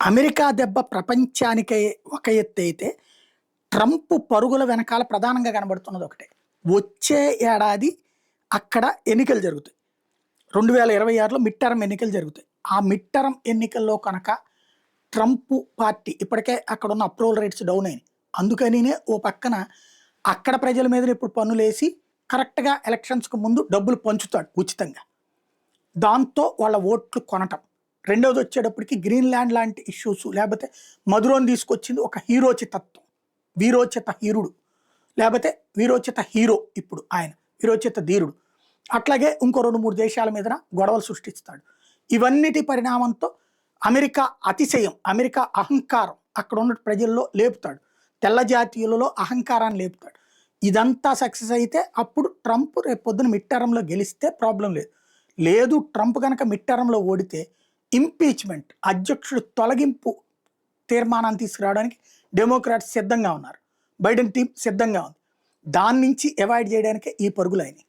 America దెబ్బ ప్రపంచానికే ఒక ఎత్తైతే, ట్రంప్ పరుగుల వెనకాల ప్రధానంగా కనబడుతున్నది ఒకటే. వచ్చే ఏడాది అక్కడ ఎన్నికలు జరుగుతాయి. 2026లో మిడ్ టర్మ్ ఎన్నికలు జరుగుతాయి. ఆ మిడ్ టర్మ్ ఎన్నికల్లో కనుక ట్రంప్ పార్టీ ఇప్పటికే అక్కడున్న అప్రూవల్ రేట్స్ డౌన్ అయినాయి. అందుకనినే ఓ పక్కన అక్కడ ప్రజల మీద ఇప్పుడు పన్నులేసి కరెక్ట్‌గా ఎలక్షన్స్‌కి ముందు డబ్బులు పంచుతాడు ఉచితంగా. దాంతో వాళ్ళ ఓట్లు కొనటం. రెండోదొచ్చేటప్పటికి గ్రీన్‌లాండ్ లాంటి ఇష్యూస్ లేపోతే మధురోని తీసుకొచ్చింది ఒక హీరోచితత్వం. వీరోచిత హీరుడు. లేపోతే వీరోచిత హీరో ఇప్పుడు ఆయన. వీరోచిత ధీరుడు. అట్లాగే ఇంకో 2, 3 దేశాల మీదన గొడవలు సృష్టిస్తాడు. ఇవన్నిటి పరిణామంతో అమెరికా అతిశయం, అమెరికా అహంకారం అక్కడున్న ప్రజల్లో లేపుతాడు. తెల్ల జాతీయులలో అహంకారాన్ని లేపుతాడు. ఇదంతా సక్సెస్ అయితే అప్పుడు ట్రంప్ రేపొద్దున మిడ్ టర్మ్‌లో గెలిస్తే ప్రాబ్లమ్ లేదు. లేదు ట్రంప్ గనక మిడ్ టర్మ్‌లో ఓడితే ఇంపీచ్‌మెంట్ అధ్యక్షుడు తొలగింపు తీర్మానాన్ని తీసుకురావడానికి డెమోక్రాట్స్ సిద్ధంగా ఉన్నారు. బైడెన్ టీమ్ సిద్ధంగా ఉంది. దాని నుంచి అవాయిడ్ చేయడానికే ఈ పరుగులైనయి.